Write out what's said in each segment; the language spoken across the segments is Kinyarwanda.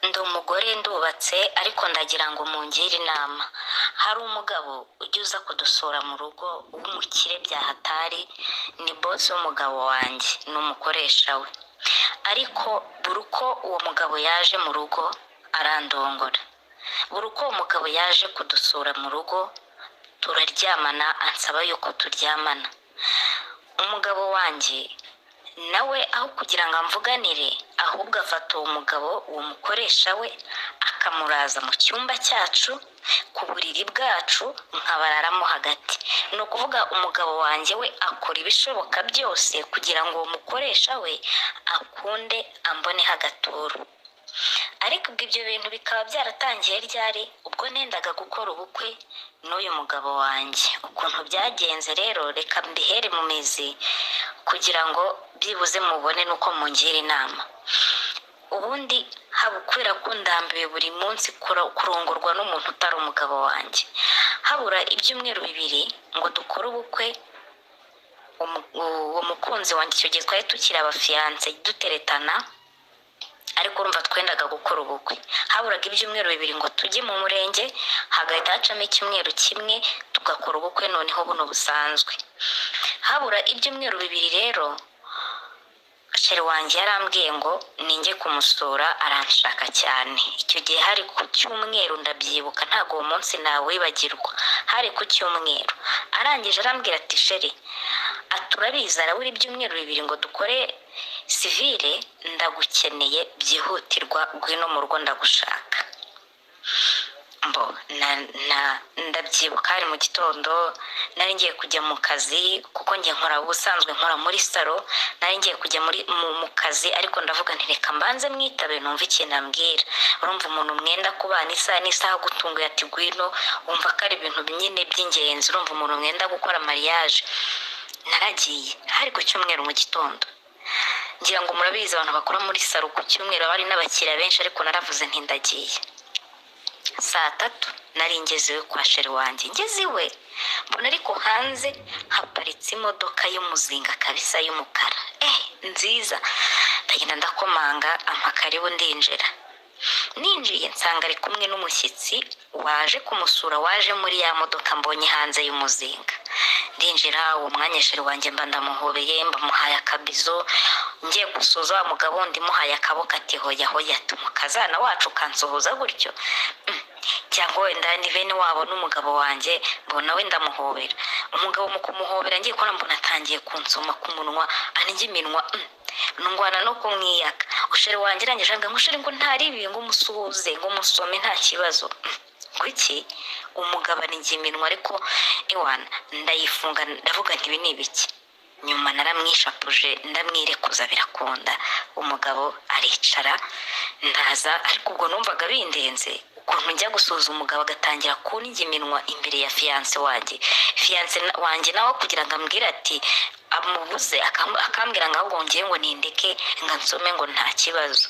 ndi umugore ndubatse ariko ndagira ngo mungire inama. Hari umugabo ujya uza kudusura mu rugo w'umukire bya hatari, ni boss w'umugabo wanjye, ni umukoresha we. Ariko buri uko uwo mugabo yaje mu rugo arandongora, buri uko uwo mugabo yaje kudusura mu rugo turaryamana, ansaba yuko turyamana. Umugabo wanjye nawe aho kugira ngo amvuganire, ahubwo afata uwo mugabo, uwo mukoresha we, akamuraza mu cyumba cyacu ku buriri bwacu nkabararamo hagati. Ni ukuvuga umugabo wanjye we akora ibishoboka byose kugira ngo uwo mukoresha we akunde amboneho agaturu. Ariko ubwo ibyo bintu bikaba byaratangiye ryari? Ubwo nendaga gukora ubukwe n'uyu mugabo wanjye. Ukuntu byagenze rero reka mbihere mu mizi kugira ngo byibuze mubone nuko mungira inama. Ubundi haba kubera ko ndambiwe buri munsi kurongorwa n'umuntu utari umugabo wanjye. Habura ibyumweru 2 ngo dukore ubukwe, uwo mukunzi wanjye icyo gihe twari tukiri abafiyanse duteretana, ariko urumva twendaga gukora ubukwe. Haburaga ibyumweru 2 ngo tujye mu murenge, hagahita hacamo icyumweru kimwe tugakora ubukwe noneho buno busanzwe. Habura ibyumweru 2 rero sheri wanjye yarambwiye ngo ninjye kumusura, aranshaka cyane. Icyo gihe hari ku cyumweru, ndabyibuka ntago uwo munsi nawibagirwa, hari ku cyumweru. Arangije arambwira ati sheri, aturabiza arabura ibyumweru 2 ngo dukore sivile, ndagukeneye byihutirwa, ngwino mu rugo ndagushaka. Ndabyibuka hari mu gitondo, nari ngiye kujya mu kazi kuko njye nkora ubusanzwe nkora muri salo. Nari ngiye kujya mu kazi, ariko ndavuga nti reka mbanze mwitabe numva ikintu ambwira. Urumva umuntu mwenda kubana isaha n'isaha gutunguye ati gwino, wumva ko ari ibintu nyine by'ingenzi. Urumva umuntu mwenda gukora mariage. Naragiye, hari ku cyumweru mu gitondo. Ngira ngo murabizi abantu bakora muri salo ku cyumweru bari n'abakiriya benshi, ariko naravuze nti ndagiye. Saa 3 nari ngezewe kwa sheri wanjye. Ngeze iwe mbona ariko hanze haparitse imodoka y'umuzinga kabisa y'umukara, nziza. Ndagenda ndakomanga, amakaribu ndinjira. Ninjiye nsanga ari kumwe n'umushyitsi waje kumusura, waje muri ya modoka mbonye hanze y'umuzinga. Ndinjira, uwo mwanya sheri wanjye mba ndamuhobeye, mbamuhaye akabizo. Ngiye gusuza wa mugabo ndimuhaye akaboko ati hoya hoya, tumukazana wacu kansohoza gutyo. Cyangwa wenda ni bene wabo n'umugabo wanjye, mbona we ndamuhobera. Umugabo mu kumuhobera ngiye kubona mbona atangiye kunsoma ku munwa, anijya iminwa, nungwana no kumwiyaka. Usheri wanjye arangije anga ngusheri ngo ntari ibi ngo musuhuze ngo musome nta kibazo. Kuki umugabo anijya iminwa, ariko ewana ndayifunga, ndavuga nti ibi ni ibiki. Nyuma naramwishapuje ndamwirekuza, birakunda. Umugabo aricara ndaza, ariko ubwo numvaga bindenze ukuntu njya gusuza umugabo agatangira kunijya iminwa imbere ya fiyanse wanjye. Fiyanse wanjye nawe kugira ngo ambwire ati amubuze, akambwira ngo ahubwo ngiye ngo nindeke ngo nsome ngo nta kibazo.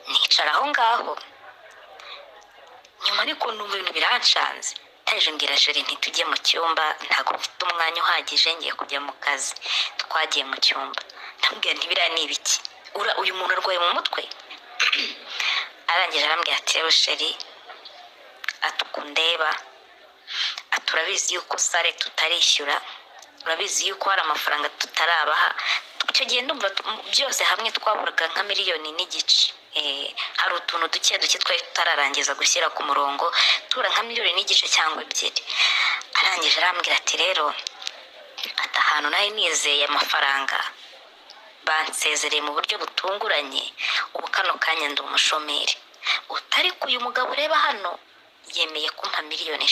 Nicara aho ngaho, nyuma ariko numva ibintu biranshanze. Taje mbwira sheri nti tujye mu cyumba, ntago mfite umwanya uhagije, ngiye kujya mu kazi. Twagiye mu cyumba, ndambwira nti biriya ni ibiki, uyu muntu arwaye mu mutwe. Arangije arambwira ati rero sheri, atukundeba, aturabizi yuko sare tutarishyura, urabizi yuko hari amafaranga tutarabaha. Icyo gihe ndumva byose hamwe twaburaga nka 1.5 miliyoni. Hari utuntu duke twari tutararangiza gushyira ku murongo, tura nka 1.5 miliyoni cyangwa 2. Arangije arambwira ati rero, ati ahantu nari nizeye amafaranga bansezereye mu buryo butunguranye, ubu kano kanya ndi umushomeri. Utari uyu mugabo ureba hano yemeye kumpa 5 miliyoni,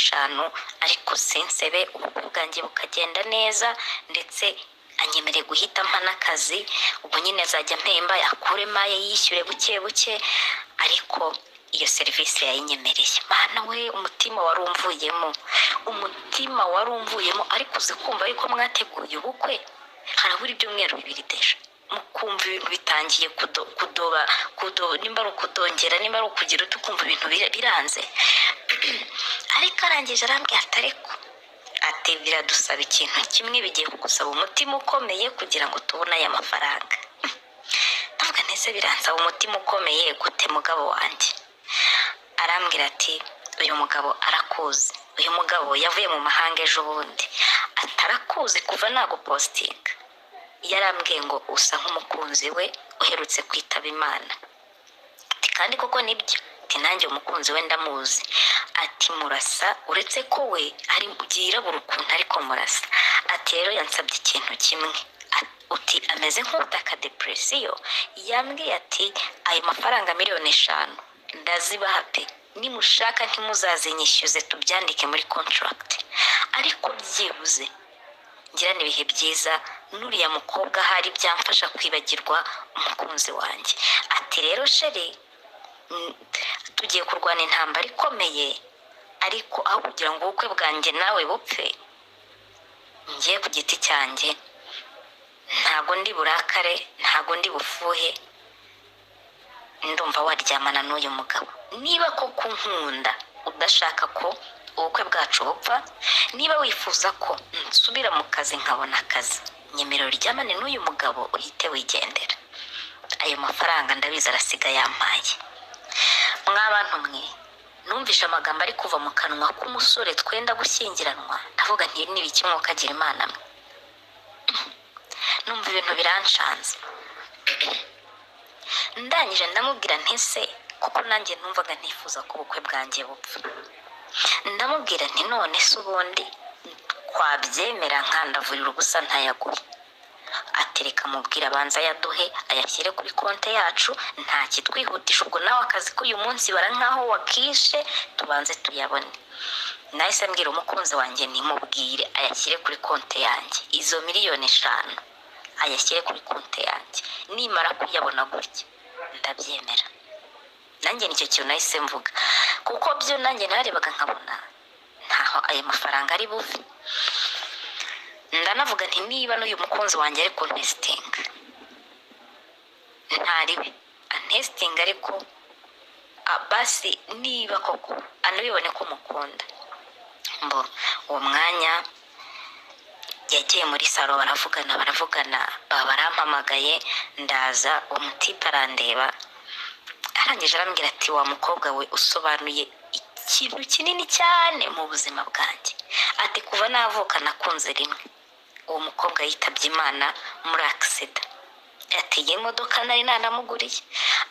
ariko sinsebe ubukwe bwanjye bukagenda neza, ndetse anyemereye guhita mpa n'akazi. Ubwo nyine azajya mpemba, yakure maye yishyure buke buke, ariko iyo serivisi yayinyemereye. Mana we, umutima warumvuyemo. Ariko uzi kumva yuko mwateguye ubukwe harabura ibyumweru 2 deje, mukumva ibintu bitangiye kudoba, nimba ari ukudongera, nimba ari ukugira tukumva ibintu biranze. Ariko arangije arambwira ati ariko ati biradusaba ikintu kimwe, bigiye kugusaba umutima ukomeye kugira ngo tubone aya mafaranga. Ndavuga nti nahise biransaba umutima ukomeye gute mugabo wanjye. Arambwira ati uyu mugabo arakuzi, uyu mugabo yavuye mu mahanga ejo bundi, atarakuzi kuva nagupostinga. Yarambwiye ngo usa nk'umukunzi we uherutse kwitaba Imana. Ati kandi koko nibyo, ati nanjye umukunzi we ndamuzi. Ati murasa uretse ko we ari yirabura ukuntu ariko murasa. Ati rero yansabye ikintu kimwe, uti ameze nk'utaka depresiyo. Yambwiye ati ayo mafaranga 5,000,000 ndazibaha pe, nimushaka ntimuzazinyishyuze tubyandike muri contract, ariko byibuze ngirana ibihe byiza n'uriya mukobwa hari byamfasha kwibagirwa umukunzi wanjye. Ati rero sheri, tugiye kurwana intambara ikomeye, ariko aho kugira ngo ubukwe bwanjye nawe bupfe, ngiye ku giti cyanjye ntago ndi burakare, ntago ndi bufuhe, ndumva waryamana n'uyu mugabo. Niba koko nkunda udashaka ko ubukwe bwacu bupfa, niba wifuza ko nsubira mu kazi nkabona akazi, nyemerera uryamane n'uyu mugabo uhite wigendera. Ayo mafaranga ndabizi arasiga yampaye. Mwabantu mwe, numvisha amagambo ari kuva mu kanwa k'umusore twenda gushyingiranwa, ndavuga nti ni biki mwokagira Imana mwe. Numva ibintu biranshanze. Ndangije ndamubwira nti se kuko nanjye numvaga ntifuza ko ubukwe bwanjye bupfa. Ndamubwira nti none se ubundi kwabyemera nkandavurira ubusa ntayaguhe. Ati reka mubwira abanza yaduhe ayashyire kuri konte yacu, nta kitwihutisha, ubwo nawe akazi k'uyu munsi bara nkaho wakishe, tubanze tuyabone. Nahise mbwira umukunzi wanjye nimubwire ayashyire kuri konte yanjye, izo 5,000,000 ayashyire kuri konte yanjye, nimara kuyabona gutya ndabyemera. Nanjye nicyo kintu nahise mvuga, kuko byo nanjye narebaga nkabona ntaho ayo mafaranga ari buve. Ndanavuga nti niba n'uyu mukunzi wanjye ari kuntestinga, ntariwe antestinga, ariko basi niba koko anabibone ko mukunda. Mbo uwo mwanya yagiye muri salo, baravugana barampamagaye, ndaza uwo mutipe arandeba, arangije arambwira ati wa mukobwa we usobanuye ikintu kinini cyane mu buzima bwanjye. Ati kuva navuka nakunze rimwe, uwo mukobwa yitabye Imana muri accident. Ati iyi modoka nari nanamuguriye.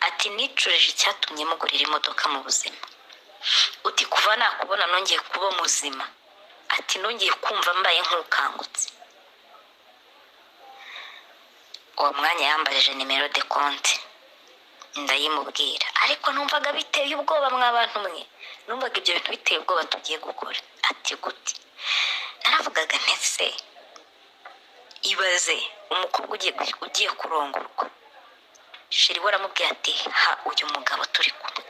Ati nicurije icyatumye mugurira imodoka mu buzima. Uti kuva nakubona nongeye kuba muzima. Ati nongeye kumva mbaye nk'ukangutse. Uwo mwanya yambarije nimero de konti, ndayimubwira, ariko numvaga biteye ubwoba mwabantu mwe. Numvaga ibyo bintu biteye ubwoba tugiye gukora. Ati gute? Naravugaga ntese ibaze umukobwa ugiye kurongorwa, sheri waramubwiye ati ha uyu mugabo turi kumwe.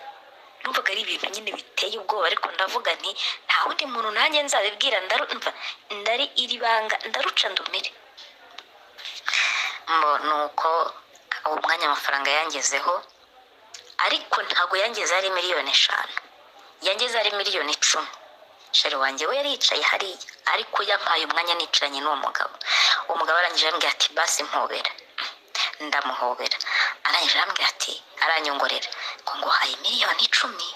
Numvaga ari ibintu nyine biteye ubwoba, ariko ndavuga nti nta wundi muntu nanjye nzabibwira, ndari iri banga ndaruca ndumire. Nuko uwo mwanya amafaranga yangezeho, ariko ntago yangeze ari 5,000,000, yangeze ari 10,000,000. Sheri wanjye we yari yicaye hariya, ariko yampaye umwanya nicaranye n'uwo mugabo. Uwo mugabo arangije arambwira ati basi mpobera. Ndamuhobera. Arangije arambwira ati aranyongorera ngo nguhaye 10,000,000.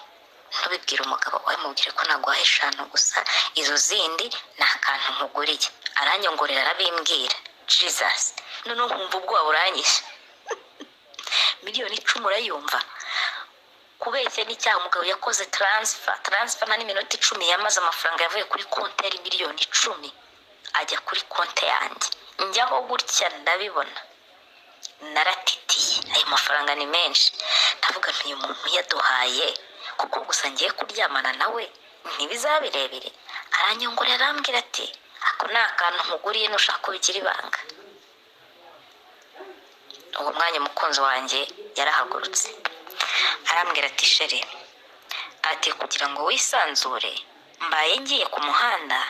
Ntubibwire umugabo wawe, mubwire ko naguhaye 5 gusa, izo zindi ni akantu nkuguriye. Aranyongorera arabimbwira. Jesus, none nkumva ubwoba buranyishe. 10,000,000 urayumva? Kubeshya n'icyaha umugabo yakoze transfer na n'iminota 10 yamaze amafaranga yavuye kuri konti yari 10,000,000 ajya kuri konti yanjye. Njyaho gutya ndabibona, naratitiye. Ayo mafaranga ni menshi. Ndavuga nti uyu muntu yaduhaye kuko gusa ngiye kuryamana nawe ntibizabirebire. Aranyongorera arambwira ati ako ni akantu nkuguriye nushaka kubigira ibanga. Uwo mwanya umukunzi wanjye yarahagurutse arambwira ati sheri, ati kugira ngo wisanzure mbaye ngiye ku muhanda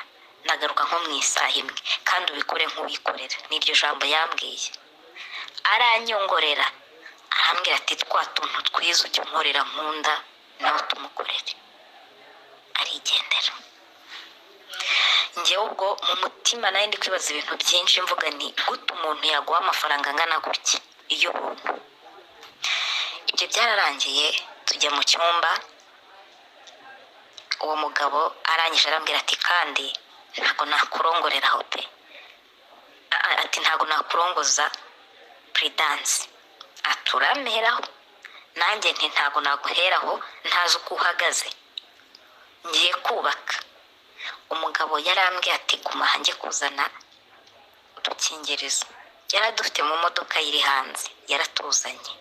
nagaruka nko mu isaha imwe, kandi ubikore nk'uwikorera. N'iryo jambo yambwiye. Aranyongorera arambwira ati twa tuntu twiza ujya unkorera nkunda nawe tumukorere. Arigendera. Njyewe ubwo mu mutima nayo ndi kwibaza ibintu byinshi, mvuga ni gute umuntu yaguha amafaranga angana gutya iyo ubuntu. ibyo byararangiye tujya mu cyumba, uwo mugabo arangije arambwira ati kandi ntabwo nakurongoreraho pe, ati ntabwo nakurongoza Prudence, aturameraho nanjye nti ntabwo naguheraho ntazi uko uhagaze, ngiye kubaka. Umugabo yarambwiye ati guma hanjye kuzana udukingirizo, yaradufite mu modoka iri hanze, yaratuzanye.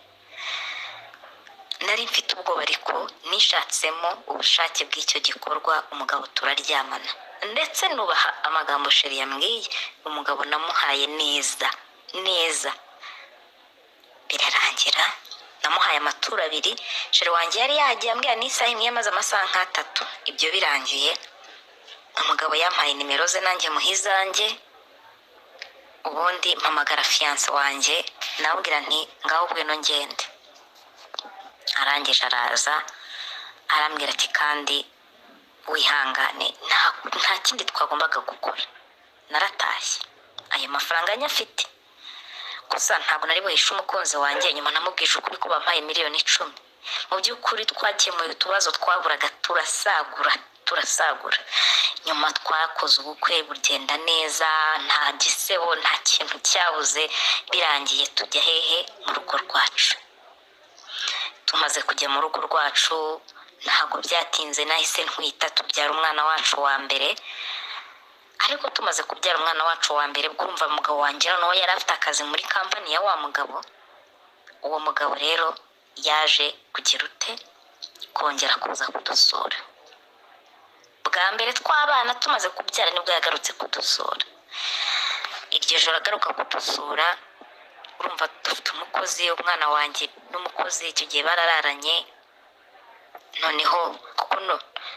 Nari mfite ubwoba ariko nishatsemo ubushake bw'icyo gikorwa, umugabo turaryamana, ndetse nubaha amagambo sheri yambwiye, umugabo namuhaye neza neza. Birarangira namuhaye amaturo 2, sheri wanjye yari yagiye ambwira n'isaha imwe yamaze amasaha nk'atatu. Ibyo birangiye umugabo yampaye nimero ze nanjye muhizanjye, ubundi mpamagara fiance wanjye nabwira nti ngaho bweno ngende. Arangije araza arambwira ati kandi wihangane nta kindi twagombaga gukora. Naratashye, ayo mafaranga nyafite, gusa ntabwo nari buhishe umukunzi wanjye. Nyuma namubwije ukuri ko bampaye miliyoni 10. Mu by'ukuri twakemuye utubazo twaburaga, turasagura. Nyuma twakoze ubukwe bugenda neza, nta gisebo, nta kintu cyabuze. Birangiye tujya hehe? Mu rugo rwacu. Tumaze kujya mu rugo rwacu ntabwo byatinze, nahise ntwita, tubyara umwana wacu wa mbere. Ariko tumaze kubyara umwana wacu wa mbere, bwumva umugabo wanjye nawe yari afite akazi muri kampani ya wa mugabo. Uwo mugabo rero yaje kugira ute kongera kuza kudusura. Bwa mbere tw'abana tumaze kubyara nibwo yagarutse kudusura. Iryo joro agaruka kudusura, urumva dufite umukozi, umwana wanjye n'umukozi icyo gihe barararanye. Noneho kuko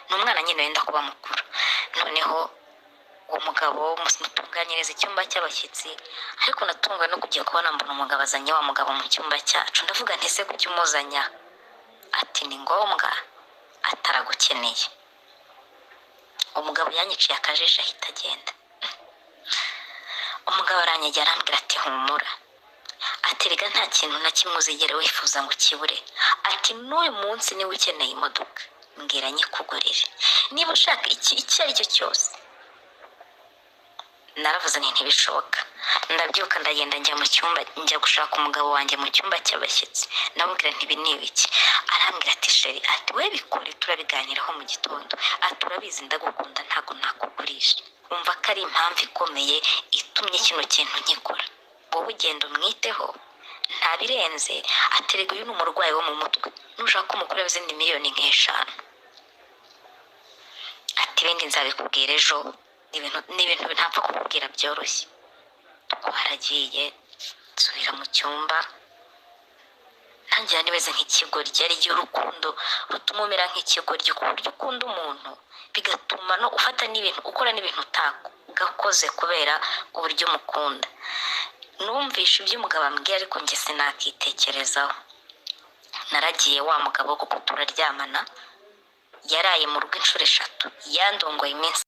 n'umwana nyine wenda kuba mukuru, noneho uwo mugabo mutunganyiriza icyumba cy'abashyitsi. Ariko natunguwe no kujya kubona mbona umugabo azanye wa mugabo mu cyumba cyacu. Ndavuga nti ese kuki umuzanya? Ati ni ngombwa, ataragukeneye. Umugabo yanyiciye akajisho ahita agenda. Umugabo aranyegera arambwira ati humura, ati rega nta kintu na kimwe uzigera wifuza ngo ukibure, ati n'uyu munsi niba ukeneye imodoka mbwira nyikugurire, niba ushaka icyo ari cyo cyose. Naravuze nti ntibishoboka. Ndabyuka ndagenda njya mu cyumba, njya gushaka umugabo wanjye mu cyumba cy'abashyitsi. Namubwira nti ibi ni ibiki? Arambwira ati sheri, ati we bikore turabiganiraho mu gitondo, ati urabizi ndagukunda ntabwo nakugurisha. Umva ko ari impamvu ikomeye itumye kino kintu nkikora. Wowe ugenda umwiteho nta birenze, aterega uyu ni umurwayi wo mu mutwe, nushaka umukorera izindi miliyoni nk'5. Ati ibindi nzabikubwira ejo, ni ibintu ntapfa kukubwira byoroshye. Twaragiye nsubira mu cyumba, ntangira nibeze nk'ikigoryi. Ari igihe urukundo rutuma umera nk'ikigoryi ku buryo ukunda umuntu bigatuma no ufata n'ibintu ukora n'ibintu utagakoze kubera uburyo umukunda. Numvishe ibyo umugabo ambwiye ariko njye sinakitekerezaho. Naragiye wa mugabo kuko turaryamana, yaraye mu rugo inshuro 3, yandongoye iminsi